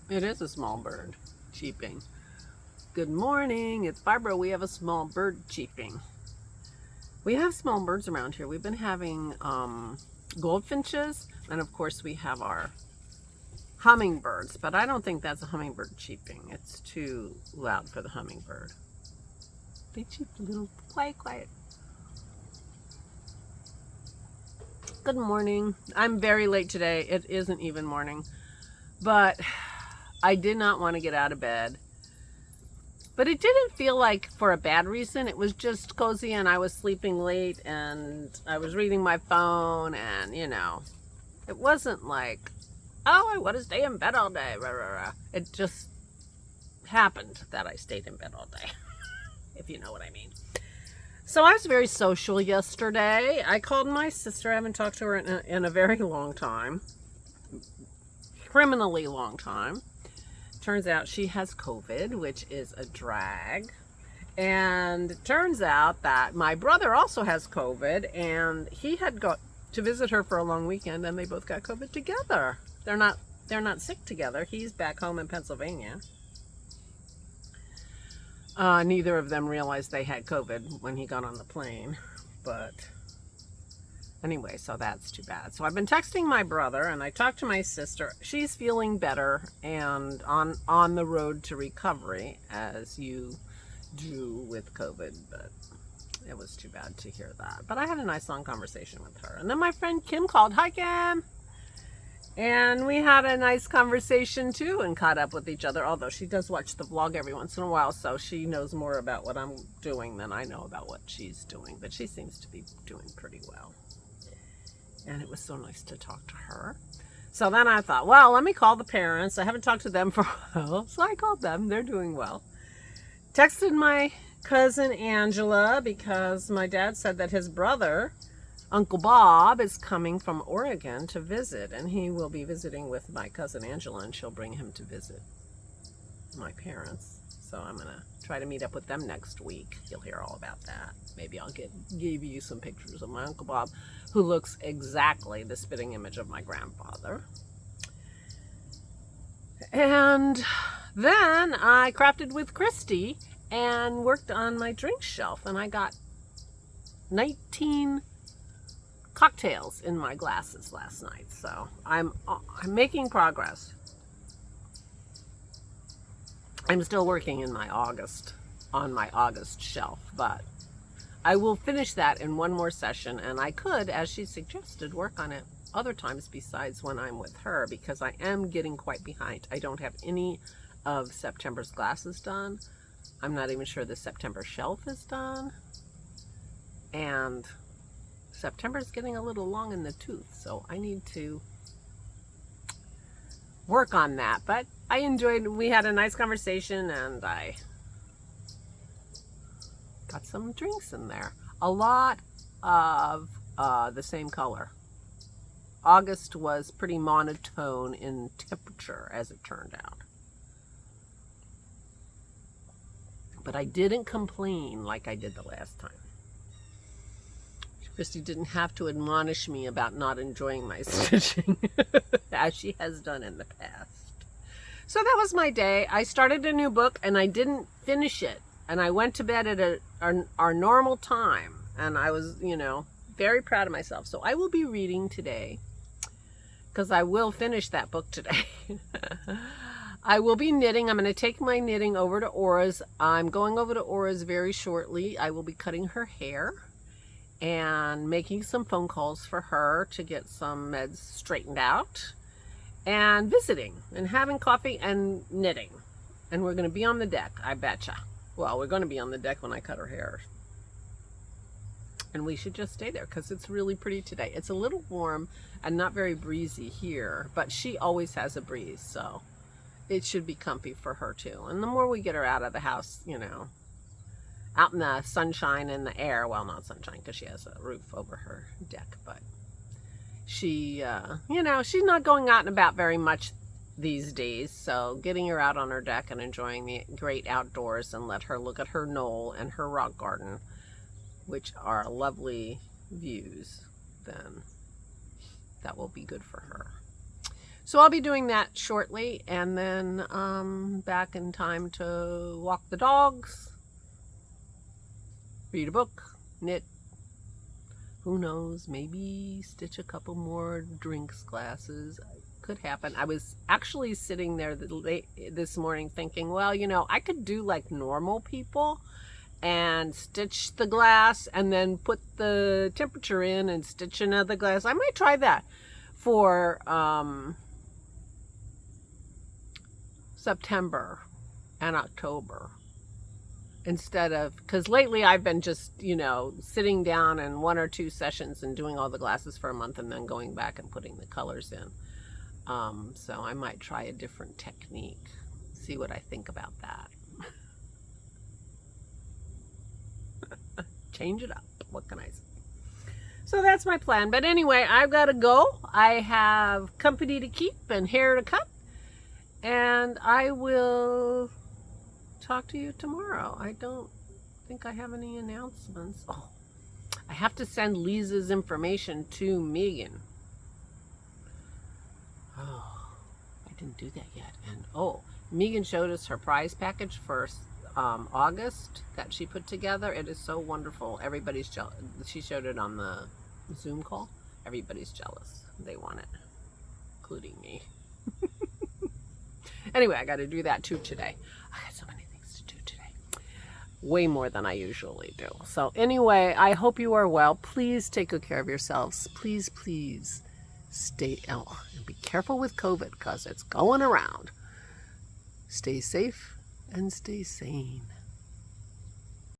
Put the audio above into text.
It is a small bird cheeping. Good morning, it's Barbara. We have a small bird cheeping. We have small birds around here. We've been having goldfinches, and of course we have our hummingbirds, but I don't think that's a hummingbird cheeping. It's too loud for the hummingbird. They cheep a little quiet. Good morning. I'm very late today. It isn't even morning, but I did not want to get out of bed. But it didn't feel like for a bad reason. It was just cozy, and I was sleeping late, and I was reading my phone, and it wasn't like, oh, I want to stay in bed all day. It just happened that I stayed in bed all day, if you know what I mean. So I was very social yesterday. I called my sister. I haven't talked to her in a very long time. Criminally long time. Turns out she has COVID, which is a drag. And it turns out that my brother also has COVID, and he had got to visit her for a long weekend, and they both got COVID together. They're not sick together. He's back home in Pennsylvania. Neither of them realized they had COVID when he got on the plane, but anyway, so that's too bad. So I've been texting my brother, and I talked to my sister. She's feeling better and on the road to recovery, as you do with COVID, but it was too bad to hear that. But I had a nice long conversation with her. And then my friend Kim called. Hi, Kim. And we had a nice conversation too, and caught up with each other, although she does watch the vlog every once in a while, so she knows more about what I'm doing than I know about what she's doing. But she seems to be doing pretty well. And it was so nice to talk to her. So then I thought, well, let me call the parents. I haven't talked to them for a while, so I called them. They're doing well. Texted my cousin Angela, because my dad said that his brother, Uncle Bob, is coming from Oregon to visit, and he will be visiting with my cousin Angela, and she'll bring him to visit my parents. So I'm going to try to meet up with them next week. You'll hear all about that. Maybe I'll give you some pictures of my Uncle Bob, who looks exactly the spitting image of my grandfather. And then I crafted with Christy and worked on my drink shelf, and I got 19 cocktails in my glasses last night. So I'm making progress. I'm still working on my August shelf, but I will finish that in one more session, and I could, as she suggested, work on it other times besides when I'm with her, because I am getting quite behind. I don't have any of September's glasses done. I'm not even sure the September shelf is done, and September's getting a little long in the tooth, so I need to work on that. But we had a nice conversation, and I got some drinks in there. A lot of the same color. August was pretty monotone in temperature, as it turned out. But I didn't complain like I did the last time. Christy didn't have to admonish me about not enjoying my stitching, as she has done in the past. So that was my day. I started a new book, and I didn't finish it. And I went to bed at our normal time. And I was, very proud of myself. So I will be reading today, because I will finish that book today. I will be knitting. I'm going to take my knitting over to Aura's. I'm going over to Aura's very shortly. I will be cutting her hair and making some phone calls for her to get some meds straightened out, and visiting and having coffee and knitting. And we're going to be on the deck, I betcha. Well, we're going to be on the deck when I cut her hair. And we should just stay there, because it's really pretty today. It's a little warm and not very breezy here, but she always has a breeze, so it should be comfy for her too. And the more we get her out of the house, out in the sunshine and the air, well, not sunshine because she has a roof over her deck, but she, she's not going out and about very much these days, so getting her out on her deck and enjoying the great outdoors, and let her look at her knoll and her rock garden, which are lovely views, then that will be good for her. So I'll be doing that shortly, and then back in time to walk the dogs, read a book, knit, who knows, maybe stitch a couple more drinks glasses. Could happen. I was actually sitting there this morning thinking, well, you know, I could do like normal people and stitch the glass and then put the temperature in and stitch another glass. I might try that for September and October, instead of, because lately I've been just, you know, sitting down in 1 or 2 sessions and doing all the glasses for a month and then going back and putting the colors in. So I might try a different technique, see what I think about that. Change it up. What can I say? So that's my plan. But anyway, I've got to go. I have company to keep and hair to cut. And I will talk to you tomorrow. I don't think I have any announcements. Oh, I have to send Lisa's information to Megan. Oh, I didn't do that yet. And oh, Megan showed us her prize package for August that she put together. It is so wonderful. Everybody's jealous. She showed it on the Zoom call. Everybody's jealous. They want it, including me. Anyway, I got to do that too today. I got so many things to do today. Way more than I usually do. So anyway, I hope you are well. Please take good care of yourselves. Please, please stay out and be careful with COVID because it's going around. Stay safe and stay sane.